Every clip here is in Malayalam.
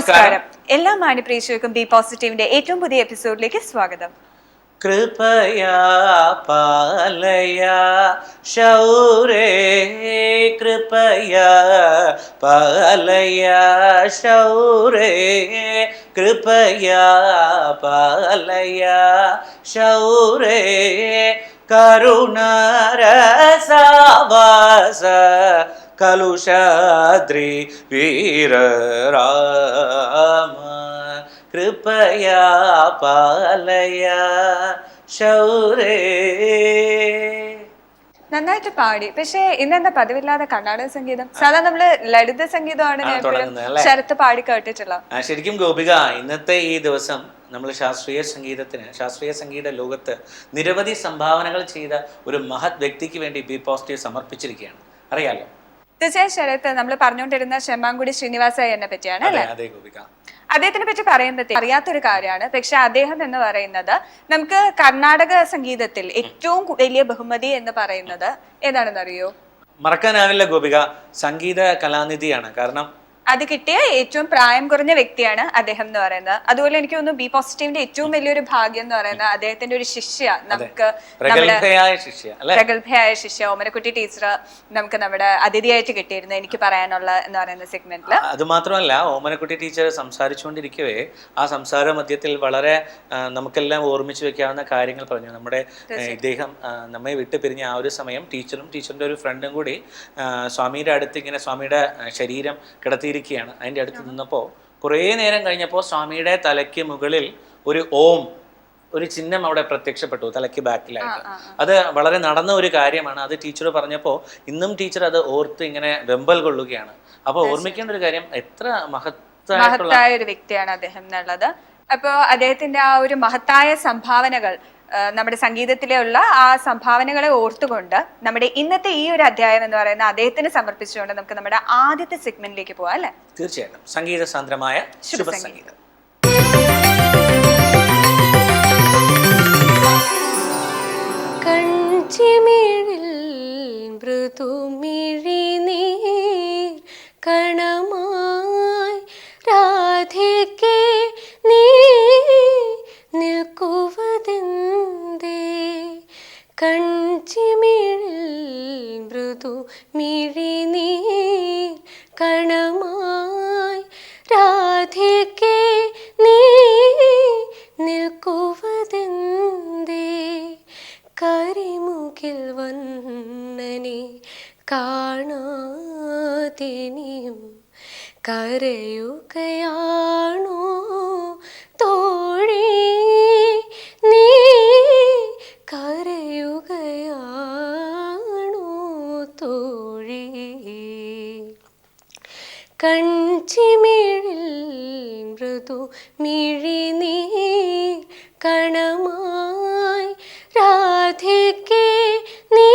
നമസ്കാരം. എല്ലാ മാന്യപ്രേക്ഷകർക്കും ബി പോസിറ്റീവിന്റെ ഏറ്റവും പുതിയ എപ്പിസോഡിലേക്ക് സ്വാഗതം. കൃപയാ പാലയ ശൗരേ കൃപയാ പാലയ ശൗരേ കൃപയാ പാലയ ശൗരേ കരുണരസാവാസ കലുഷാദ്രി വീരരാമ കൃപയാ പാലയ ശൗരേ. നന്നായിട്ട് പാടി. പക്ഷേ ഇന്നെന്താ പതിവില്ലാതെ കർണാടക സംഗീതം? സാധാരണ നമ്മള് ലളിത സംഗീതമാണ് ഞാൻ ശരത്ത് പാടി കേട്ടിട്ടുള്ളത്. ശരിക്കും ഗോപിക, ഇന്നത്തെ ഈ ദിവസം നമ്മൾ ശാസ്ത്രീയ സംഗീത ലോകത്ത് നിരവധി സംഭാവനകൾ ചെയ്ത ഒരു മഹത് വ്യക്തിക്ക് വേണ്ടി ബി പോസിറ്റീവ് സമർപ്പിച്ചിരിക്കുകയാണ്. അറിയാലോ? തീർച്ചയായും ശരത്ത് നമ്മൾ പറഞ്ഞുകൊണ്ടിരുന്ന ശെമ്മാങ്കുടി ശ്രീനിവാസ അയ്യനെ പറ്റിയാണ് അല്ലേ? അതെ ഗോപിക. അദ്ദേഹത്തിനെ പറ്റി പറയുമ്പോഴത്തേക്ക് അറിയാത്തൊരു കാര്യമാണ്. പക്ഷെ അദ്ദേഹം എന്ന് പറയുന്നത് നമുക്ക് കർണാടക സംഗീതത്തിൽ ഏറ്റവും വലിയ ബഹുമതി എന്ന് പറയുന്നത് ഏതാണെന്ന് അറിയോ? മറക്കാനാവില്ല ഗോപിക, സംഗീത കലാനിധിയാണ്. കാരണം അത് കിട്ടിയ ഏറ്റവും പ്രായം കുറഞ്ഞ വ്യക്തിയാണ് അദ്ദേഹം എന്ന് പറയുന്നത്. അതുപോലെ എനിക്ക് തോന്നുന്നു ബി പോസിറ്റീവിന്റെ ഏറ്റവും വലിയൊരു ഭാഗ്യം എന്ന് പറയുന്നത് അദ്ദേഹത്തിന്റെ ഒരു ശിഷ്യ, നമുക്ക് പ്രഗത്ഭയായ ശിഷ്യ ഓമനക്കുട്ടി ടീച്ചർ നമുക്ക് നമ്മുടെ അതിഥിയായിട്ട് കിട്ടിയിരുന്നു എനിക്ക് പറയാനുള്ള എന്ന് പറയുന്ന സെഗ്മെന്റില്. അത് മാത്രമല്ല, ഓമനക്കുട്ടി ടീച്ചർ സംസാരിച്ചുകൊണ്ടിരിക്കവേ ആ സംസാര മധ്യത്തിൽ വളരെ നമുക്കെല്ലാം ഓർമ്മിച്ച് വെക്കാവുന്ന കാര്യങ്ങൾ പറഞ്ഞു. നമ്മുടെ ഇദ്ദേഹം നമ്മെ വിട്ടു പിരിഞ്ഞ ആ ഒരു സമയം ടീച്ചറും ടീച്ചറിന്റെ ഒരു ഫ്രണ്ടും കൂടി സ്വാമിയുടെ അടുത്ത് ഇങ്ങനെ സ്വാമിയുടെ ശരീരം കിടത്തി ാണ്. അതിൻ്റെ അടുത്ത് നിന്നപ്പോൾ കുറേ നേരം കഴിഞ്ഞപ്പോൾ സ്വാമിയുടെ തലയ്ക്ക് മുകളിൽ ഒരു ചിഹ്നം അവിടെ പ്രത്യക്ഷപ്പെട്ടു, തലയ്ക്ക് ബാക്കിലായിട്ട്. അത് വളരെ നടന്ന ഒരു കാര്യമാണ്. അത് ടീച്ചർ പറഞ്ഞപ്പോൾ ഇന്നും ടീച്ചർ അത് ഓർത്ത് ഇങ്ങനെ വെമ്പൽ കൊള്ളുകയാണ്. അപ്പോൾ ഓർമ്മിക്കേണ്ട ഒരു കാര്യം, എത്ര മഹത്തായ ഒരു വ്യക്തിയാണ് അദ്ദേഹം എന്നുള്ളത്. അപ്പോൾ അദ്ദേഹത്തിന്റെ ആ ഒരു മഹത്തായ സംഭാവനകൾ, നമ്മുടെ സംഗീതത്തിലുള്ള ആ സംഭാവനകളെ ഓർത്തുകൊണ്ട് നമ്മുടെ ഇന്നത്തെ ഈ ഒരു അധ്യായം എന്ന് പറയുന്ന അദ്ദേഹത്തിന് സമർപ്പിച്ചുകൊണ്ട് നമുക്ക് നമ്മുടെ ആദ്യത്തെ സെഗ്മെന്റിലേക്ക് പോവാം അല്ലെ? തീർച്ചയായിട്ടും. സംഗീത സാന്ദ്രമായ ശുഭസംഗീതം. കൺചിമിഴിൽ മൃദുമിഴിനീർ കണമായി രാധയ്ക്ക് നീ നിൽക്കുവതെന്തേ? കൺചിമിഴിൽ മൃദുമിഴിനീർ കണമായി രാധയ്ക്ക് നീ നിൽക്കുവതെന്തേ? കരിമുകിൽ വന്നനെ കാണാതിനിയും കരയുകയാണോ തോഴി? നീ കരയുകയാണോ തോഴി? കൺചിമിഴിൽ മൃദുമിഴിനീർ കണമായി രാധയ്ക്ക് നീ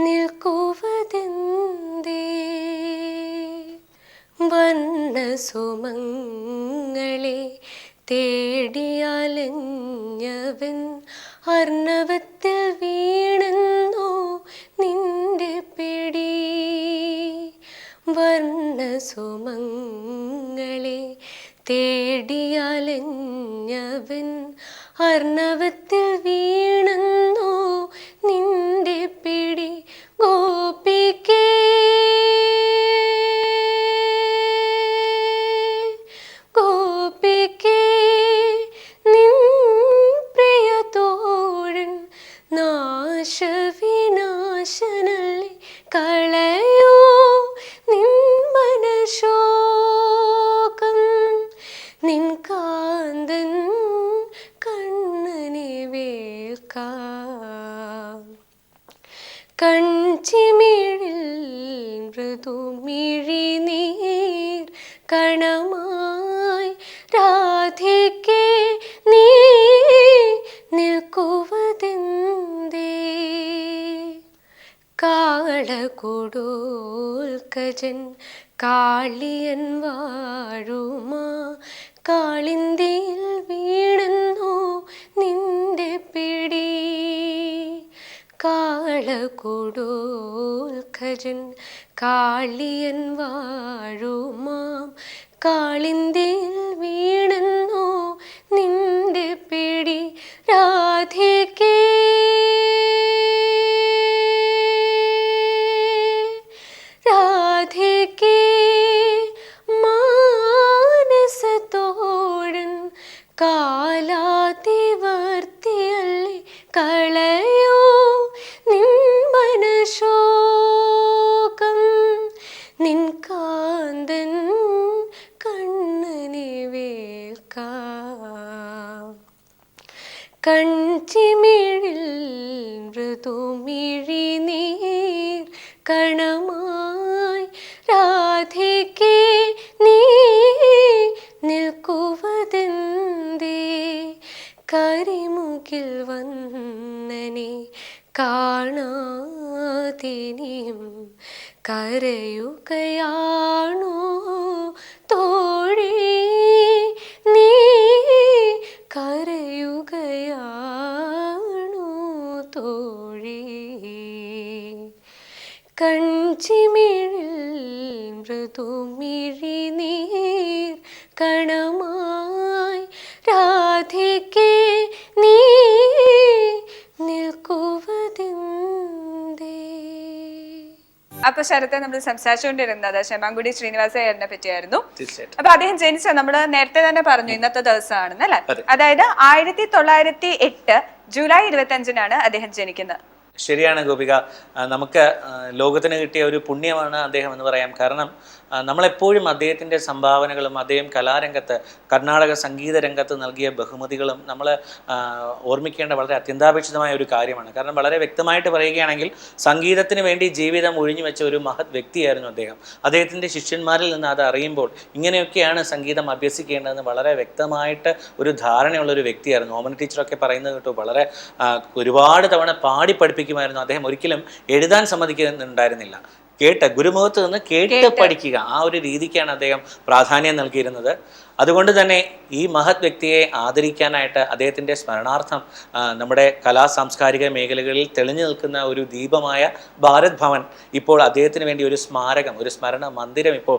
നിൽക്കുവതെന്തേ? വർണ്ണസുമങ്ങളെ തേടിയാലഞ്ഞവൻ അർണവത്തിൽ വീണെന്നോ നിന്റെ പിടി? വർണ്ണസുമങ്ങളെ തേടിയാലഞ്ഞവൻ അർണവത്തിൽ വീണെന്നോ നിന്റെ പിടി? ഗോപിക്കേ ഗോപിക്കേ നിൻ പ്രിയതോഴൻ നാശവിനാശനല്ലേ കളയോ നിൻ മനശോകം? നിൻ കാന്തൻ കണ്ണനെ വേൽക്കാം. കൺചിമിഴിൽ മൃദുമിഴിനീർ കണമായി രാധയ്ക്ക് നീ നിൽക്കുവതെന്തേ? കാളകൊടോൽക്കജൻ കാളിയൻ വാഴുമാ കാളിന്തിയിൽ വീണെന്നോ നിന്റെ പിടി? കാളകൊടോൽക്കജൻ കാളിയൻ വാഴുമാം കാളിന്തിയിൽ വീണെന്നോ നിന്റെ പിടി രാധികേ രാധികേ മാനസത്തോഴൻ കാലാതിവർത്തിയല്ലേ കളയോ നിൻ മനശോകം നിൻ കാന്തൻ കണ്ണനെ വേൽക്കാം കൺചിമിഴിൽ മൃദുമിഴി നീർ കണമായി രാധികേ നീ നിൽക്കുവതെന്തേ കരിമുകിൽ വന്നനെ കാണാതിനിയും കരയുകയാണോ തോഴി നീ കരയുകയാണോ തോഴി കൺചിമിഴിൽ മൃദുമിഴി നീർ കണമായി രാധികേ നീ നിൽക്കുവതെന്തേ. അപ്പൊ ശരത്തെ നമ്മൾ സംസാരിച്ചുകൊണ്ടിരുന്നത് ശമാങ്കുടി ശ്രീനിവാസയ്യറിനെ പറ്റിയായിരുന്നു. തീർച്ചയായിട്ടും. അപ്പൊ അദ്ദേഹം ജനിച്ച നമ്മള് നേരത്തെ തന്നെ പറഞ്ഞു ഇന്നത്തെ ദിവസമാണെന്ന് അല്ലെ. അതായത് 1908 ജൂലൈ 25-നാണ് അദ്ദേഹം ജനിക്കുന്നത്. ശരിയാണ് ഗോപിക. നമുക്ക് ലോകത്തിന് കിട്ടിയ ഒരു പുണ്യമാണ് അദ്ദേഹം എന്ന് പറയാം. കാരണം നമ്മളെപ്പോഴും അദ്ദേഹത്തിൻ്റെ സംഭാവനകളും അദ്ദേഹം കലാരംഗത്ത് കർണാടക സംഗീത രംഗത്ത് നൽകിയ ബഹുമതികളും നമ്മൾ ഓർമ്മിക്കേണ്ട വളരെ അത്യന്താപേക്ഷിതമായ ഒരു കാര്യമാണ്. കാരണം വളരെ വ്യക്തമായിട്ട് പറയുകയാണെങ്കിൽ സംഗീതത്തിന് വേണ്ടി ജീവിതം ഒഴിഞ്ഞു വെച്ച ഒരു മഹത് വ്യക്തിയായിരുന്നു അദ്ദേഹം. അദ്ദേഹത്തിൻ്റെ ശിഷ്യന്മാരിൽ നിന്ന് അത് അറിയുമ്പോൾ ഇങ്ങനെയൊക്കെയാണ് സംഗീതം അഭ്യസിക്കേണ്ടതെന്ന് വളരെ വ്യക്തമായിട്ട് ഒരു ധാരണയുള്ളൊരു വ്യക്തിയായിരുന്നു. ഓമന ടീച്ചറൊക്കെ പറയുന്നത് കേട്ടു, വളരെ ഒരുപാട് തവണ പാടി പഠിപ്പിക്കുമായിരുന്നു. അദ്ദേഹം ഒരിക്കലും എഴുതാൻ സമ്മതിക്കുന്നുണ്ടായിരുന്നില്ല. ഗുരുമുഖത്ത് നിന്ന് കേട്ട് പഠിക്കുക, ആ ഒരു രീതിക്കാണ് അദ്ദേഹം പ്രാധാന്യം നൽകിയിരുന്നത്. അതുകൊണ്ട് തന്നെ ഈ മഹത് വ്യക്തിയെ ആദരിക്കാനായിട്ട് അദ്ദേഹത്തിൻ്റെ സ്മരണാർത്ഥം നമ്മുടെ കലാ സാംസ്കാരിക മേഖലകളിൽ തെളിഞ്ഞു നിൽക്കുന്ന ഒരു ദീപമായ ഭാരത് ഭവൻ ഇപ്പോൾ അദ്ദേഹത്തിന് വേണ്ടി ഒരു സ്മാരകം, ഒരു സ്മരണ മന്ദിരം ഇപ്പോൾ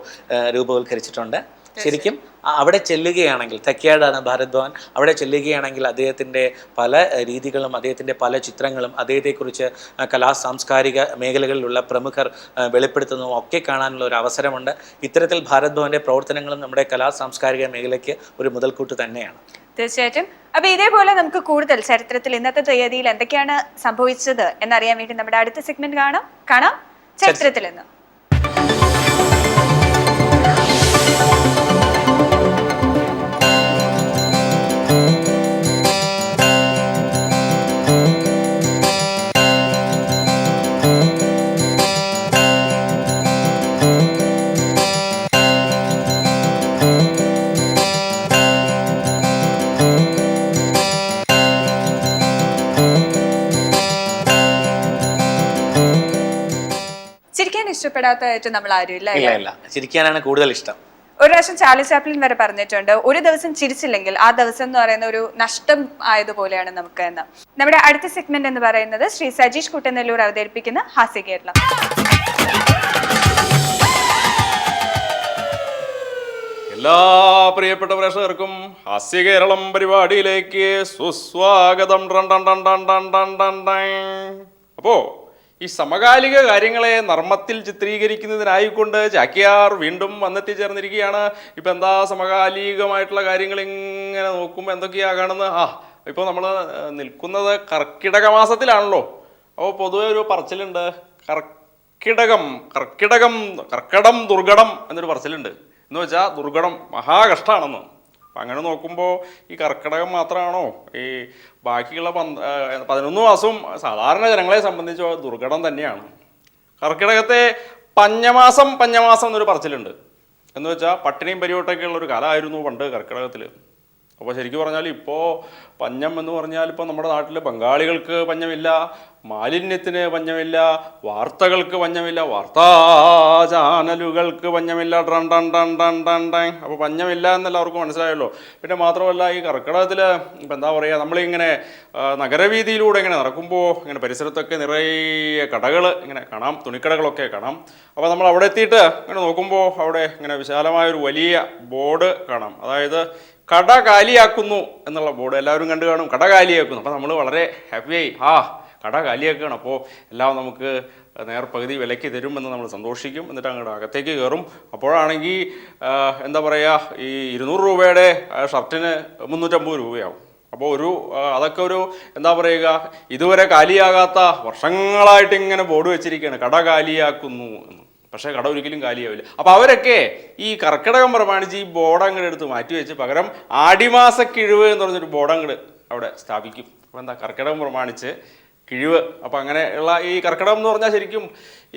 രൂപവൽക്കരിച്ചിട്ടുണ്ട്. ശരിക്കും അവിടെ ചെല്ലുകയാണെങ്കിൽ, തെക്കേടാണ് ഭാരത് ഭവൻ, അവിടെ ചെല്ലുകയാണെങ്കിൽ അദ്ദേഹത്തിൻ്റെ പല രീതികളും അദ്ദേഹത്തിൻ്റെ പല ചിത്രങ്ങളും അദ്ദേഹത്തെക്കുറിച്ച് കലാ സാംസ്കാരിക മേഖലകളിലുള്ള പ്രമുഖർ വെളിപ്പെടുത്തുന്നതും ഒക്കെ കാണാനുള്ള ഒരു അവസരമുണ്ട്. ഇത്തരത്തിൽ ഭാരത് ഭവൻ്റെ പ്രവർത്തനങ്ങളും നമ്മുടെ കലാ സാംസ്കാരിക മേഖലയ്ക്ക് ഒരു മുതൽക്കൂട്ട് തന്നെയാണ്. തീർച്ചയായിട്ടും. അപ്പൊ ഇതേപോലെ നമുക്ക് കൂടുതൽ ചരിത്രത്തിൽ ഇന്നത്തെ തീയതിയിൽ എന്തൊക്കെയാണ് സംഭവിച്ചത് എന്നറിയാൻ വേണ്ടി നമ്മുടെ അടുത്ത സെഗ്മെന്റ് കാണാം ചരിത്രത്തിൽ നിന്ന്. ഇഷ്ടപ്പെടാത്തതായിട്ട് നമ്മൾ ആരും ഇല്ല. ചിരിക്കാനാണ് കൂടുതൽ ഇഷ്ടം. ഒരു പ്രാവശ്യം ചാർലി ചാപ്ലിൻ വരെ പറഞ്ഞിട്ടുണ്ട്, ഒരു ദിവസം ചിരിച്ചില്ലെങ്കിൽ ആ ദിവസം എന്ന് പറയുന്ന ഒരു നഷ്ടം ആയതുപോലെയാണ് നമുക്ക് എന്ന്. നമ്മുടെ അടുത്ത സെഗ്മെന്റ് എന്ന് പറയുന്നത് ശ്രീ സജീഷ് കുട്ടനെല്ലൂർ അവതരിപ്പിക്കുന്ന ഹാസ്യ കേരളം. എല്ലാ പ്രിയപ്പെട്ട പ്രേക്ഷകർക്കും ഹാസ്യ കേരളം പരിപാടിയിലേക്ക് സുസ്വാഗതം. അപ്പോ ഈ സമകാലിക കാര്യങ്ങളെ നർമ്മത്തിൽ ചിത്രീകരിക്കുന്നതിനായിക്കൊണ്ട് ചാക്യാർ വീണ്ടും വന്നെത്തിച്ചേർന്നിരിക്കുകയാണ്. ഇപ്പം എന്താ സമകാലികമായിട്ടുള്ള കാര്യങ്ങൾ ഇങ്ങനെ നോക്കുമ്പോൾ എന്തൊക്കെയാ കാണുന്നത്? ഇപ്പോൾ നമ്മൾ നിൽക്കുന്നത് കർക്കിടക മാസത്തിലാണല്ലോ. അപ്പോൾ പൊതുവെ ഒരു പറച്ചിലുണ്ട്, കർക്കിടകം ദുർഘടം എന്നൊരു പറച്ചിലുണ്ട്. എന്ന് വെച്ചാൽ ദുർഘടം മഹാകഷ്ടമാണെന്ന്. അപ്പം അങ്ങനെ നോക്കുമ്പോൾ ഈ കർക്കിടകം മാത്രമാണോ, ഈ ബാക്കിയുള്ള 11 മാസവും സാധാരണ ജനങ്ങളെ സംബന്ധിച്ച് ദുർഘടം തന്നെയാണ്. കർക്കിടകത്തെ പഞ്ഞമാസം എന്നൊരു പറച്ചിലുണ്ട്. എന്ന് വെച്ചാൽ പട്ടിണിയും പരിവട്ടൊക്കെ ഉള്ളൊരു കാലമായിരുന്നു പണ്ട് കർക്കിടകത്തിൽ. അപ്പോൾ ശരിക്കും പറഞ്ഞാൽ ഇപ്പോൾ പഞ്ഞം എന്ന് പറഞ്ഞാൽ ഇപ്പോൾ നമ്മുടെ നാട്ടിൽ ബംഗാളികൾക്ക് പഞ്ഞമില്ല, മാലിന്യത്തിന് പഞ്ഞമില്ല, വാർത്തകൾക്ക് പഞ്ഞമില്ല, വാർത്താ ചാനലുകൾക്ക് പഞ്ഞമില്ല, ടൺ ടൺ ടൺ ടൺ ടൺ ടൺ. അപ്പോൾ പഞ്ഞമില്ല എന്നെല്ലാവർക്കും മനസ്സിലായല്ലോ. പിന്നെ മാത്രമല്ല ഈ കർക്കിടകത്തിൽ ഇപ്പം എന്താ പറയുക, നമ്മളിങ്ങനെ നഗരവീതിയിലൂടെ ഇങ്ങനെ നടക്കുമ്പോൾ ഇങ്ങനെ പരിസരത്തൊക്കെ നിറയെ കടകൾ ഇങ്ങനെ കാണാം, തുണിക്കടകളൊക്കെ കാണാം. അപ്പോൾ നമ്മൾ അവിടെ എത്തിയിട്ട് ഇങ്ങനെ നോക്കുമ്പോൾ അവിടെ ഇങ്ങനെ വിശാലമായൊരു വലിയ ബോർഡ് കാണാം. അതായത് കട കാലിയാക്കുന്നു എന്നുള്ള ബോർഡ് എല്ലാവരും കണ്ടു കാണും. കട കാലിയാക്കുന്നു. അപ്പോൾ നമ്മൾ വളരെ ഹാപ്പിയായി, കട കാലിയാക്കുകയാണ്, അപ്പോൾ എല്ലാം നമുക്ക് നേർപകുതി വിലയ്ക്ക് തരുമെന്ന് നമ്മൾ സന്തോഷിക്കും. എന്നിട്ട് അങ്ങോട്ട് അകത്തേക്ക് കയറും. അപ്പോഴാണെങ്കിൽ എന്താ പറയുക, ഈ 200 രൂപയുടെ ഷർട്ടിന് 350 രൂപയാവും. അപ്പോൾ അതൊക്കെ ഒരു എന്താ പറയുക, ഇതുവരെ കാലിയാകാത്ത വർഷങ്ങളായിട്ട് ഇങ്ങനെ ബോർഡ് വെച്ചിരിക്കുകയാണ്, കട കാലിയാക്കുന്നു എന്ന്. പക്ഷേ കട ഒരിക്കലും കാലിയാവില്ല. അപ്പോൾ അവരൊക്കെ ഈ കർക്കിടകം പ്രമാണിച്ച് ഈ ബോർഡ് അങ്ങോട്ട് എടുത്ത് മാറ്റി വെച്ച് പകരം ആടിമാസ കിഴിവ് എന്ന് പറഞ്ഞൊരു ബോർഡ് അങ്ങോട്ട് അവിടെ സ്ഥാപിക്കും. അപ്പോൾ എന്താ, കർക്കിടകം പ്രമാണിച്ച് കിഴിവ്. അപ്പം അങ്ങനെയുള്ള ഈ കർക്കിടകം എന്ന് പറഞ്ഞാൽ ശരിക്കും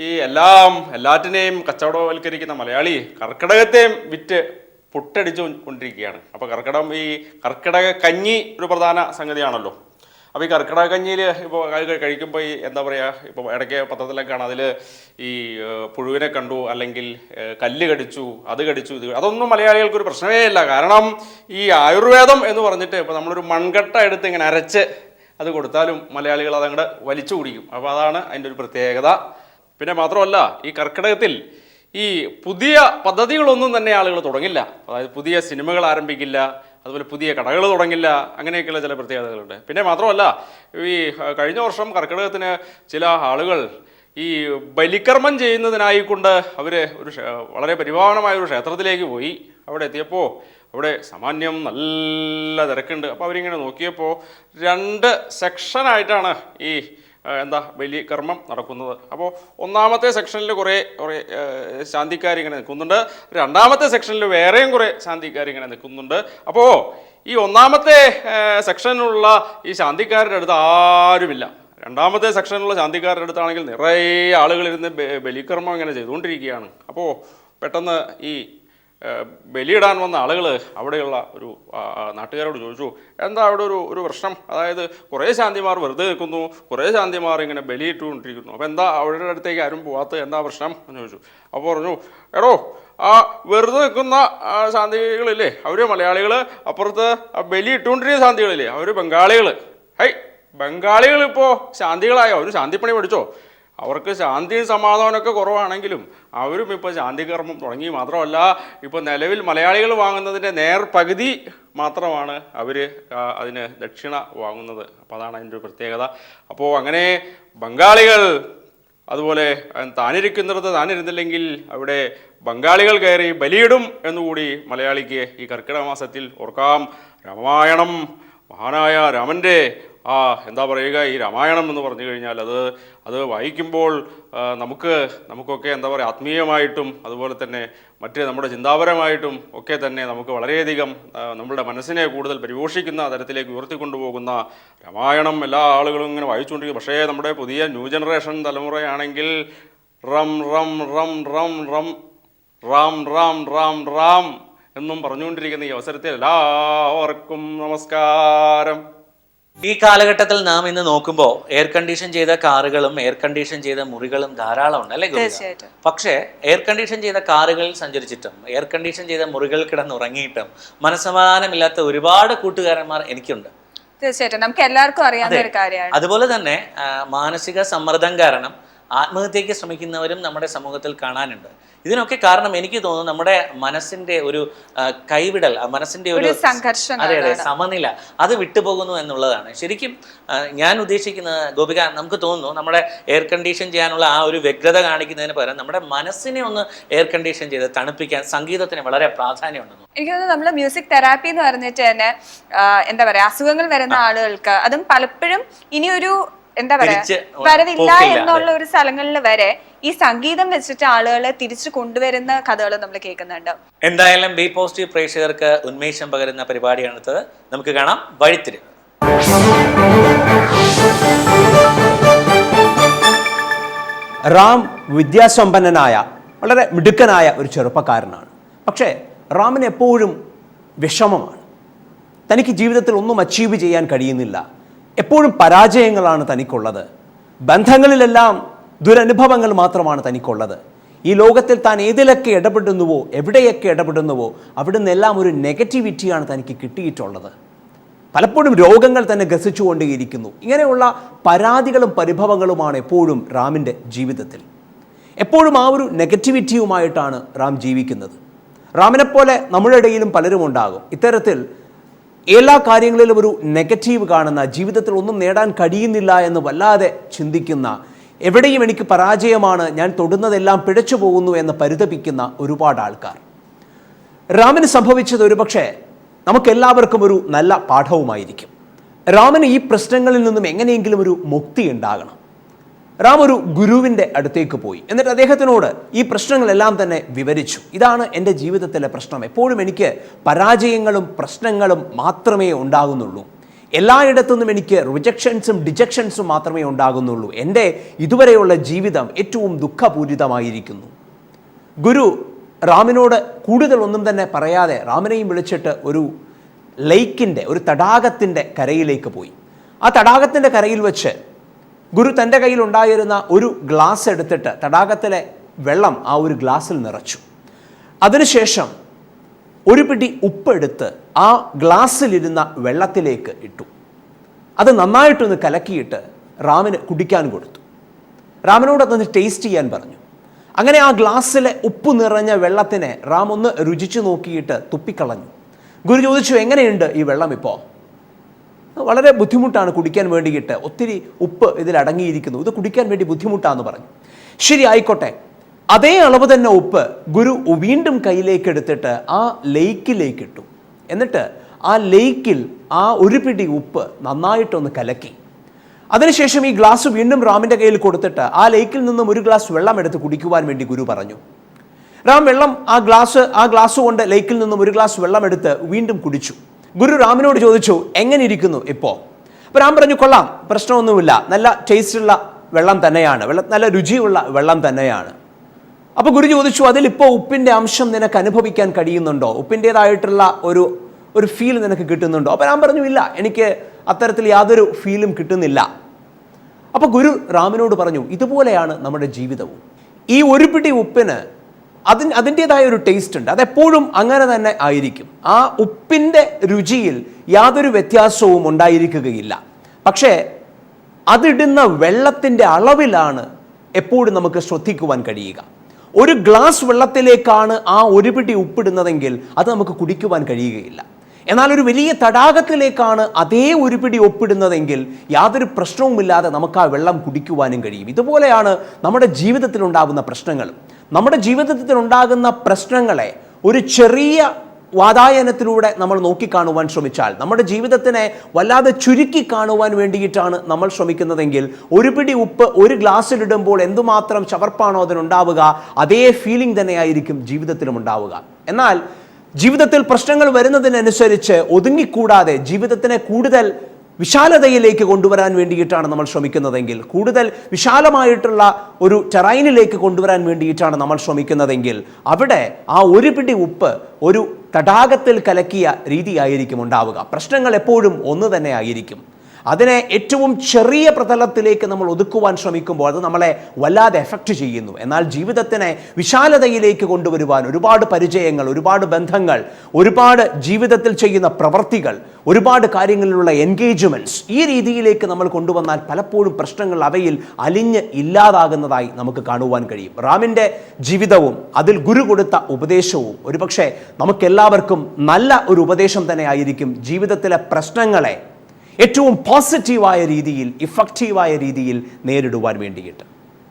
ഈ എല്ലാറ്റിനെയും കച്ചവടവൽക്കരിക്കുന്ന മലയാളി കർക്കിടകത്തെയും വിറ്റ് പുട്ടടിച്ചു കൊണ്ടിരിക്കുകയാണ്. അപ്പോൾ ഈ കർക്കിടക കഞ്ഞി ഒരു പ്രധാന സംഗതിയാണല്ലോ. അപ്പോൾ ഈ കർക്കിടക കഞ്ഞിയിൽ ഇപ്പോൾ കഴിക്കുമ്പോൾ ഈ എന്താ പറയുക, ഇപ്പോൾ ഇടയ്ക്ക് പത്രത്തിലൊക്കെ കാണാം, അതിൽ ഈ പുഴുവിനെ കണ്ടു, അല്ലെങ്കിൽ കല്ല് കടിച്ചു, അത് കടിച്ചു, ഇത് അതൊന്നും മലയാളികൾക്കൊരു പ്രശ്നമേ ഇല്ല. കാരണം ഈ ആയുർവേദം എന്ന് പറഞ്ഞിട്ട് ഇപ്പോൾ നമ്മളൊരു മൺകട്ട എടുത്ത് ഇങ്ങനെ അരച്ച് അത് കൊടുത്താലും മലയാളികൾ അതങ്ങോട്ട് വലിച്ചു കുടിക്കും. അപ്പോൾ അതാണ് അതിൻ്റെ ഒരു പ്രത്യേകത. പിന്നെ മാത്രമല്ല ഈ കർക്കിടകത്തിൽ ഈ പുതിയ പദ്ധതികളൊന്നും തന്നെ ആളുകൾ തുടങ്ങില്ല. അതായത് പുതിയ സിനിമകൾ ആരംഭിക്കില്ല, അതുപോലെ പുതിയ കടകൾ തുടങ്ങില്ല, അങ്ങനെയൊക്കെയുള്ള ചില പ്രത്യേകതകളുണ്ട്. പിന്നെ മാത്രമല്ല ഈ കഴിഞ്ഞ വർഷം കർക്കിടകത്തിന് ചില ആളുകൾ ഈ ബലികർമ്മം ചെയ്യുന്നതിനായിക്കൊണ്ട് അവർ വളരെ പരിപാവനമായ ഒരു ക്ഷേത്രത്തിലേക്ക് പോയി. അവിടെ എത്തിയപ്പോൾ അവിടെ സാമാന്യം നല്ല തിരക്കുണ്ട്. അപ്പോൾ അവരിങ്ങനെ നോക്കിയപ്പോൾ 2 സെക്ഷനായിട്ടാണ് ഈ ബലികർമ്മം നടക്കുന്നത്. അപ്പോൾ ഒന്നാമത്തെ സെക്ഷനിൽ കുറേ ശാന്തിക്കാരിങ്ങനെ നിൽക്കുന്നുണ്ട്, രണ്ടാമത്തെ സെക്ഷനിൽ വേറെയും കുറേ ശാന്തിക്കാരിങ്ങനെ നിൽക്കുന്നുണ്ട്. അപ്പോൾ ഈ ഒന്നാമത്തെ സെക്ഷനിലുള്ള ഈ ശാന്തിക്കാരുടെ അടുത്ത് ആരുമില്ല. രണ്ടാമത്തെ സെക്ഷനിലുള്ള ശാന്തിക്കാരുടെ അടുത്താണെങ്കിൽ നിറയെ ആളുകളിരുന്ന് ബലികർമ്മം ഇങ്ങനെ ചെയ്തുകൊണ്ടിരിക്കുകയാണ്. അപ്പോൾ പെട്ടെന്ന് ഈ ബലിയിടാൻ വന്ന ആളുകൾ അവിടെയുള്ള ഒരു നാട്ടുകാരോട് ചോദിച്ചു, എന്താ അവിടെ ഒരു പ്രശ്നം? അതായത് കുറേ ശാന്തിമാർ വെറുതെ നിൽക്കുന്നു, കുറേ ശാന്തിമാർ ഇങ്ങനെ ബലിയിട്ടുകൊണ്ടിരിക്കുന്നു, അപ്പോൾ എന്താ അവരുടെ അടുത്തേക്ക് ആരും പോകാത്ത, എന്താ പ്രശ്നം എന്ന് ചോദിച്ചു. അപ്പോൾ പറഞ്ഞു, എടോ ആ വെറുതെ നിൽക്കുന്ന ശാന്തികളില്ലേ, അവർ മലയാളികൾ, അപ്പുറത്ത് ബലി ഇട്ടുകൊണ്ടിരിക്കുന്ന ശാന്തികളില്ലേ, അവർ ബംഗാളികൾ. ബംഗാളികൾ ഇപ്പോൾ ശാന്തികളായോ? അവർ ശാന്തിപ്പണി പഠിച്ചോ? അവർക്ക് ശാന്തിയും സമാധാനമൊക്കെ കുറവാണെങ്കിലും അവരും ഇപ്പോൾ ശാന്തികർമ്മം തുടങ്ങി. മാത്രമല്ല ഇപ്പോൾ നിലവിൽ മലയാളികൾ വാങ്ങുന്നതിൻ്റെ നേർപകുതി മാത്രമാണ് അവർ അതിന് ദക്ഷിണ വാങ്ങുന്നത്. അപ്പോൾ അതാണ് അതിൻ്റെ ഒരു പ്രത്യേകത. അപ്പോൾ അങ്ങനെ ബംഗാളികൾ അതുപോലെ താനിരിക്കുന്നിടത്ത് താനിരുന്നില്ലെങ്കിൽ അവിടെ ബംഗാളികൾ കയറി ബലിയിടും എന്നുകൂടി മലയാളിക്ക് ഈ കർക്കിടക മാസത്തിൽ ഓർക്കാം. രാമായണം, മഹാനായ രാമൻ്റെ എന്താ പറയുക, ഈ രാമായണം എന്ന് പറഞ്ഞു കഴിഞ്ഞാൽ അത് വായിക്കുമ്പോൾ നമുക്കൊക്കെ എന്താ പറയുക, ആത്മീയമായിട്ടും അതുപോലെ തന്നെ മറ്റ് നമ്മുടെ ചിന്താപരമായിട്ടും ഒക്കെ തന്നെ നമുക്ക് വളരെയധികം നമ്മളുടെ മനസ്സിനെ കൂടുതൽ പരിപോഷിക്കുന്ന തരത്തിലേക്ക് ഉയർത്തിക്കൊണ്ടുപോകുന്ന രാമായണം എല്ലാ ആളുകളും ഇങ്ങനെ വായിച്ചുകൊണ്ടിരിക്കും. പക്ഷേ നമ്മുടെ പുതിയ ന്യൂ ജനറേഷൻ തലമുറയാണെങ്കിൽ റം റം റം റം റം റാം റാം റാം റാം എന്നും പറഞ്ഞുകൊണ്ടിരിക്കുന്ന ഈ അവസരത്തിൽ എല്ലാവർക്കും നമസ്കാരം. ഈ കാലഘട്ടത്തിൽ നാം ഇന്ന് നോക്കുമ്പോൾ എയർ കണ്ടീഷൻ ചെയ്ത കാറുകളും എയർ കണ്ടീഷൻ ചെയ്ത മുറികളും ധാരാളം ഉണ്ട്, അല്ലേ? പക്ഷേ എയർ കണ്ടീഷൻ ചെയ്ത കാറുകളിൽ സഞ്ചരിച്ചിട്ടും എയർ കണ്ടീഷൻ ചെയ്ത മുറികളിൽ കിടന്നുറങ്ങിയിട്ടും മനസ്സമാധാനമില്ലാത്ത ഒരുപാട് കൂട്ടുകാരന്മാർ എനിക്കുണ്ട്. തീർച്ചയായിട്ടും നമുക്ക് എല്ലാവർക്കും അറിയാവുന്ന ഒരു കാര്യമാണ്. അതുപോലെ തന്നെ മാനസിക സമ്മർദ്ദം കാരണം ആത്മഹത്യയ്ക്ക് ശ്രമിക്കുന്നവരും നമ്മുടെ സമൂഹത്തിൽ കാണാനുണ്ട്. ഇതിനൊക്കെ കാരണം എനിക്ക് തോന്നുന്നു നമ്മുടെ മനസ്സിന്റെ ഒരു കൈവിടൽ, മനസ്സിന്റെ ഒരു സംഘർഷം, അതെ സമനില അത് വിട്ടുപോകുന്നു എന്നുള്ളതാണ്. ശരിക്കും ഞാൻ ഉദ്ദേശിക്കുന്നത് ഗോപിക, നമുക്ക് തോന്നുന്നു നമ്മുടെ എയർ കണ്ടീഷൻ ചെയ്യാനുള്ള ആ ഒരു വ്യഗ്രത കാണിക്കുന്നതിന് പകരം നമ്മുടെ മനസ്സിനെ ഒന്ന് എയർ കണ്ടീഷൻ ചെയ്ത് തണുപ്പിക്കാൻ സംഗീതത്തിന് വളരെ പ്രാധാന്യമുണ്ടെന്ന് എനിക്ക് തോന്നുന്നു. നമ്മൾ മ്യൂസിക് തെറാപ്പി എന്ന് പറഞ്ഞിട്ട് തന്നെ എന്താ പറയാ, അസുഖങ്ങൾ വരുന്ന ആളുകൾക്ക് അതും പലപ്പോഴും ഇനിയൊരു എന്താ പറയാ വരവില്ല എന്നുള്ള ഒരു സ്ഥലങ്ങളിൽ വരെ ഈ സംഗീതം വെച്ചിട്ട് ആളുകളെ തിരിച്ചു കൊണ്ടുവരുന്ന കഥകൾ നമ്മൾ കേൾക്കുന്നുണ്ട്. എന്തായാലും ബി പോസിറ്റീവ് പ്രേക്ഷകർക്ക് ഉന്മേഷം പകരുന്ന പരിപാടിയാണ് അടുത്തത്. നമുക്ക് കാണാം വഴിത്തിരിവ്. റാം വിദ്യാസമ്പന്നനായ വളരെ മിടുക്കനായ ഒരു ചെറുപ്പക്കാരനാണ്. പക്ഷേ റാമിന് എപ്പോഴും വിഷമമാണ്. തനിക്ക് ജീവിതത്തിൽ ഒന്നും അച്ചീവ് ചെയ്യാൻ കഴിയുന്നില്ല. എപ്പോഴും പരാജയങ്ങളാണ് തനിക്കുള്ളത്. ബന്ധങ്ങളിലെല്ലാം ദുരനുഭവങ്ങൾ മാത്രമാണ് തനിക്കുള്ളത്. ഈ ലോകത്തിൽ താൻ ഏതിലൊക്കെ ഇടപെടുന്നുവോ, എവിടെയൊക്കെ ഇടപെടുന്നുവോ, അവിടെ നിന്നെല്ലാം ഒരു നെഗറ്റിവിറ്റിയാണ് തനിക്ക് കിട്ടിയിട്ടുള്ളത്. പലപ്പോഴും രോഗങ്ങൾ തന്നെ ഗ്രസിച്ചുകൊണ്ടേയിരിക്കുന്നു. ഇങ്ങനെയുള്ള പരാതികളും പരിഭവങ്ങളുമാണ് എപ്പോഴും റാമിൻ്റെ ജീവിതത്തിൽ. എപ്പോഴും ആ ഒരു നെഗറ്റിവിറ്റിയുമായിട്ടാണ് റാം ജീവിക്കുന്നത്. റാമിനെപ്പോലെ നമ്മുടെ ഇടയിലും പലരും ഉണ്ടാകും ഇത്തരത്തിൽ എല്ലാ കാര്യങ്ങളിലും ഒരു നെഗറ്റീവ് കാണുന്ന, ജീവിതത്തിൽ ഒന്നും നേടാൻ കഴിയുന്നില്ല എന്ന് വല്ലാതെ ചിന്തിക്കുന്ന, എവിടെയും എനിക്ക് പരാജയമാണ്, ഞാൻ തൊടുന്നതെല്ലാം പിഴച്ചു പോകുന്നു എന്ന് പരിതപിക്കുന്ന ഒരുപാട് ആൾക്കാർ. റാമിന് സംഭവിച്ചത് ഒരുപക്ഷെ നമുക്കെല്ലാവർക്കും ഒരു നല്ല പാഠവുമായിരിക്കും. റാമിന് ഈ പ്രശ്നങ്ങളിൽ നിന്നും എങ്ങനെയെങ്കിലും ഒരു മുക്തി ഉണ്ടാകണം. റാം ഒരു ഗുരുവിൻ്റെ അടുത്തേക്ക് പോയി. എന്നിട്ട് അദ്ദേഹത്തിനോട് ഈ പ്രശ്നങ്ങളെല്ലാം തന്നെ വിവരിച്ചു. ഇതാണ് എൻ്റെ ജീവിതത്തിലെ പ്രശ്നം. എപ്പോഴും എനിക്ക് പരാജയങ്ങളും പ്രശ്നങ്ങളും മാത്രമേ ഉണ്ടാകുന്നുള്ളൂ. എല്ലായിടത്തുനിന്നും എനിക്ക് റിജക്ഷൻസും ഡിജക്ഷൻസും മാത്രമേ ഉണ്ടാകുന്നുള്ളൂ. എൻ്റെ ഇതുവരെയുള്ള ജീവിതം ഏറ്റവും ദുഃഖപൂരിതമായിരിക്കുന്നു. ഗുരു റാമിനോട് കൂടുതലൊന്നും തന്നെ പറയാതെ റാമിനെയും വിളിച്ചിട്ട് ഒരു ലേക്കിൻ്റെ, ഒരു തടാകത്തിൻ്റെ കരയിലേക്ക് പോയി. ആ തടാകത്തിൻ്റെ കരയിൽ വെച്ച് ഗുരു തൻ്റെ കയ്യിൽ ഉണ്ടായിരുന്ന ഒരു ഗ്ലാസ് എടുത്തിട്ട് തടാകത്തിലെ വെള്ളം ആ ഒരു ഗ്ലാസ്സിൽ നിറച്ചു. അതിനുശേഷം ഒരു പിടി ഉപ്പെടുത്ത് ആ ഗ്ലാസ്സിലിരുന്ന വെള്ളത്തിലേക്ക് ഇട്ടു. അത് നന്നായിട്ടൊന്ന് കലക്കിയിട്ട് റാമിന് കുടിക്കാൻ കൊടുത്തു. റാമിനോട് അതൊന്ന് ടേസ്റ്റ് ചെയ്യാൻ പറഞ്ഞു. അങ്ങനെ ആ ഗ്ലാസ്സിലെ ഉപ്പ് നിറഞ്ഞ വെള്ളത്തിനെ റാം ഒന്ന് രുചിച്ചു നോക്കിയിട്ട് തുപ്പിക്കളഞ്ഞു. ഗുരു ചോദിച്ചു, എങ്ങനെയുണ്ട് ഈ വെള്ളം ഇപ്പോൾ? വളരെ ബുദ്ധിമുട്ടാണ് കുടിക്കാൻ വേണ്ടിയിട്ട്, ഒത്തിരി ഉപ്പ് ഇതിലടങ്ങിയിരിക്കുന്നു, ഇത് കുടിക്കാൻ വേണ്ടി ബുദ്ധിമുട്ടാന്ന് പറഞ്ഞു. ശരി, ആയിക്കോട്ടെ. അതേ അളവ് തന്നെ ഉപ്പ് ഗുരു വീണ്ടും കയ്യിലേക്ക് എടുത്തിട്ട് ആ ലേക്കിലേക്ക് ഇട്ടു. എന്നിട്ട് ആ ലേക്കിൽ ആ ഒരു പിടി ഉപ്പ് നന്നായിട്ടൊന്ന് കലക്കി. അതിനുശേഷം ഈ ഗ്ലാസ് വീണ്ടും റാമിൻ്റെ കയ്യിൽ കൊടുത്തിട്ട് ആ ലേക്കിൽ നിന്നും ഒരു ഗ്ലാസ് വെള്ളം എടുത്ത് കുടിക്കുവാൻ വേണ്ടി ഗുരു പറഞ്ഞു. റാം വെള്ളം ആ ഗ്ലാസ് കൊണ്ട് ലേക്കിൽ നിന്നും ഒരു ഗ്ലാസ് വെള്ളം എടുത്ത് വീണ്ടും കുടിച്ചു. ഗുരു റാമിനോട് ചോദിച്ചു, എങ്ങനെ ഇരിക്കുന്നു ഇപ്പോൾ? അപ്പോൾ റാം പറഞ്ഞു, കൊള്ളാം, പ്രശ്നമൊന്നുമില്ല, നല്ല ടേസ്റ്റുള്ള വെള്ളം തന്നെയാണ്, നല്ല രുചിയുള്ള വെള്ളം തന്നെയാണ്. അപ്പോൾ ഗുരു ചോദിച്ചു, അതിലിപ്പോൾ ഉപ്പിൻ്റെ അംശം നിനക്ക് അനുഭവിക്കാൻ കഴിയുന്നുണ്ടോ? ഉപ്പിൻ്റേതായിട്ടുള്ള ഒരു ഫീൽ നിനക്ക് കിട്ടുന്നുണ്ടോ? അപ്പോൾ റാം പറഞ്ഞു, ഇല്ല, എനിക്ക് അത്തരത്തിൽ യാതൊരു ഫീലും കിട്ടുന്നില്ല. അപ്പോൾ ഗുരു റാമിനോട് പറഞ്ഞു, ഇതുപോലെയാണ് നമ്മുടെ ജീവിതവും. ഈ ഒരു പിടി ഉപ്പിന് അതിൻ്റേതായ ഒരു ടേസ്റ്റ് ഉണ്ട്, അതെപ്പോഴും അങ്ങനെ തന്നെ ആയിരിക്കും. ആ ഉപ്പിൻ്റെ രുചിയിൽ യാതൊരു വ്യത്യാസവും ഉണ്ടായിരിക്കുകയില്ല. പക്ഷേ അതിടുന്ന വെള്ളത്തിൻ്റെ അളവിലാണ് എപ്പോഴും നമുക്ക് ശ്രദ്ധിക്കുവാൻ കഴിയുക. ഒരു ഗ്ലാസ് വെള്ളത്തിലേക്കാണ് ആ ഒരു പിടി ഉപ്പിടുന്നതെങ്കിൽ അത് നമുക്ക് കുടിക്കുവാൻ കഴിയുകയില്ല. എന്നാൽ ഒരു വലിയ തടാകത്തിലേക്കാണ് അതേ ഒരു പിടി ഒപ്പിടുന്നതെങ്കിൽ യാതൊരു പ്രശ്നവുമില്ലാതെ നമുക്ക് ആ വെള്ളം കുടിക്കുവാനും കഴിയും. ഇതുപോലെയാണ് നമ്മുടെ ജീവിതത്തിൽ ഉണ്ടാകുന്ന പ്രശ്നങ്ങളും. നമ്മുടെ ജീവിതത്തിൽ ഉണ്ടാകുന്ന പ്രശ്നങ്ങളെ ഒരു ചെറിയ വാതായനത്തിലൂടെ നമ്മൾ നോക്കിക്കാണുവാൻ ശ്രമിച്ചാൽ, നമ്മുടെ ജീവിതത്തിനെ വല്ലാതെ ചുരുക്കി കാണുവാൻ വേണ്ടിയിട്ടാണ് നമ്മൾ ശ്രമിക്കുന്നതെങ്കിൽ, ഒരു പിടി ഉപ്പ് ഒരു ഗ്ലാസ്സിലിടുമ്പോൾ എന്തുമാത്രം ചവർപ്പാണോ അതിനുണ്ടാവുക, അതേ ഫീലിംഗ് തന്നെയായിരിക്കും ജീവിതത്തിലും ഉണ്ടാവുക. എന്നാൽ ജീവിതത്തിൽ പ്രശ്നങ്ങൾ വരുന്നതിനനുസരിച്ച് ഒതുങ്ങിക്കൂടാതെ ജീവിതത്തിനെ കൂടുതൽ വിശാലതയിലേക്ക് കൊണ്ടുവരാൻ വേണ്ടിയിട്ടാണ് നമ്മൾ ശ്രമിക്കുന്നതെങ്കിൽ, കൂടുതൽ വിശാലമായിട്ടുള്ള ഒരു ടെറൈനിലേക്ക് കൊണ്ടുവരാൻ വേണ്ടിയിട്ടാണ് നമ്മൾ ശ്രമിക്കുന്നതെങ്കിൽ, അവിടെ ആ ഒരു പിടി ഉപ്പ് ഒരു തടാകത്തിൽ കലക്കിയ രീതിയായിരിക്കും ഉണ്ടാവുക. പ്രശ്നങ്ങൾ എപ്പോഴും ഒന്ന് തന്നെ ആയിരിക്കും. അതിനെ ഏറ്റവും ചെറിയ പ്രതലത്തിലേക്ക് നമ്മൾ ഒതുക്കുവാൻ ശ്രമിക്കുമ്പോൾ അത് നമ്മളെ വല്ലാതെ എഫക്റ്റ് ചെയ്യുന്നു. എന്നാൽ ജീവിതത്തിനെ വിശാലതയിലേക്ക് കൊണ്ടുവരുവാൻ ഒരുപാട് പരിചയങ്ങൾ, ഒരുപാട് ബന്ധങ്ങൾ, ഒരുപാട് ജീവിതത്തിൽ ചെയ്യുന്ന പ്രവൃത്തികൾ, ഒരുപാട് കാര്യങ്ങളിലുള്ള എൻഗേജ്മെൻറ്റ്സ്, ഈ രീതിയിലേക്ക് നമ്മൾ കൊണ്ടുവന്നാൽ പലപ്പോഴും പ്രശ്നങ്ങൾ അവയിൽ അലിഞ്ഞ് ഇല്ലാതാകുന്നതായി നമുക്ക് കാണുവാൻ കഴിയും. റാമിൻ്റെ ജീവിതവും അതിൽ ഗുരു കൊടുത്ത ഉപദേശവും ഒരുപക്ഷെ നമുക്കെല്ലാവർക്കും നല്ല ഒരു ഉപദേശം തന്നെ ആയിരിക്കും ജീവിതത്തിലെ പ്രശ്നങ്ങളെ ഏറ്റവും പോസിറ്റീവായ രീതിയിൽ, ഇഫക്റ്റീവായ രീതിയിൽ നേരിടുവാൻ വേണ്ടിയിട്ട്.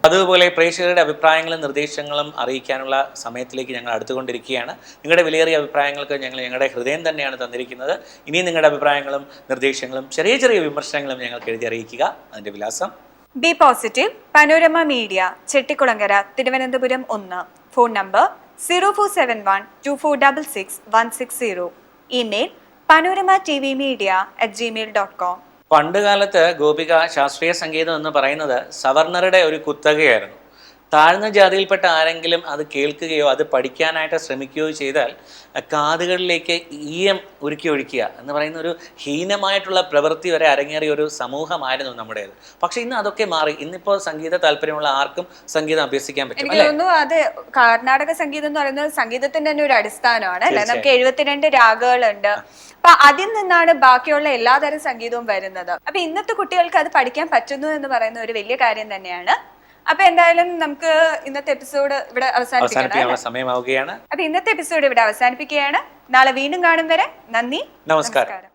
അതുപോലെ പ്രേക്ഷകരുടെ അഭിപ്രായങ്ങളും നിർദ്ദേശങ്ങളും അറിയിക്കാനുള്ള സമയത്തിലേക്ക് ഞങ്ങൾ അടുത്തുകൊണ്ടിരിക്കുകയാണ്. നിങ്ങളുടെ വിലയേറിയ അഭിപ്രായങ്ങൾക്ക് ഞങ്ങളുടെ ഹൃദയം തന്നെയാണ് തന്നിരിക്കുന്നത്. ഇനിയും നിങ്ങളുടെ അഭിപ്രായങ്ങളും നിർദ്ദേശങ്ങളും ചെറിയ ചെറിയ വിമർശനങ്ങളും ഞങ്ങൾക്ക് എഴുതി അറിയിക്കുക. അതിൻ്റെ വിലാസം: B positive, panorama media, Chettikulangara, Thiruvananthapuram 1. Phone number 04712466 email panorama.tvmedia@gmail.com. പണ്ട് കാലത്ത് ഗോപിക ശാസ്ത്രീയ സംഗീതം എന്ന് പറയുന്നത് സവർണറുടെ ഒരു കുത്തകയായിരുന്നു. താഴ്ന്ന ജാതിയിൽപ്പെട്ട ആരെങ്കിലും അത് കേൾക്കുകയോ അത് പഠിക്കാനായിട്ട് ശ്രമിക്കുകയോ ചെയ്താൽ കാതുകളിലേക്ക് ഈയം ഉരുക്കി ഒഴിക്കുക എന്ന് പറയുന്ന ഒരു ഹീനമായിട്ടുള്ള പ്രവൃത്തി വരെ അരങ്ങേറിയ ഒരു സമൂഹമായിരുന്നു നമ്മുടേത്. പക്ഷെ ഇന്ന് അതൊക്കെ മാറി. ഇന്നിപ്പോൾ സംഗീത താല്പര്യമുള്ള ആർക്കും സംഗീതം അഭ്യസിക്കാൻ പറ്റും. എനിക്ക് തോന്നുന്നു അത് കർണാടക സംഗീതം എന്ന് പറയുന്നത് സംഗീതത്തിന്റെ തന്നെ ഒരു അടിസ്ഥാനമാണ് അല്ലെ. നമുക്ക് 72 രാഗങ്ങളുണ്ട്. അപ്പൊ അതിൽ നിന്നാണ് ബാക്കിയുള്ള എല്ലാതരം സംഗീതവും വരുന്നത്. അപ്പൊ ഇന്നത്തെ കുട്ടികൾക്ക് അത് പഠിക്കാൻ പറ്റുന്നു എന്ന് പറയുന്ന ഒരു വലിയ കാര്യം തന്നെയാണ്. അപ്പൊ എന്തായാലും നമുക്ക് ഇന്നത്തെ എപ്പിസോഡ് ഇവിടെ അവസാനിപ്പിക്കാനുള്ള സമയമാവുകയാണ്. അപ്പൊ ഇന്നത്തെ എപ്പിസോഡ് ഇവിടെ അവസാനിപ്പിക്കുകയാണ്. നാളെ വീണ്ടും കാണും വരെ നന്ദി, നമസ്കാരം.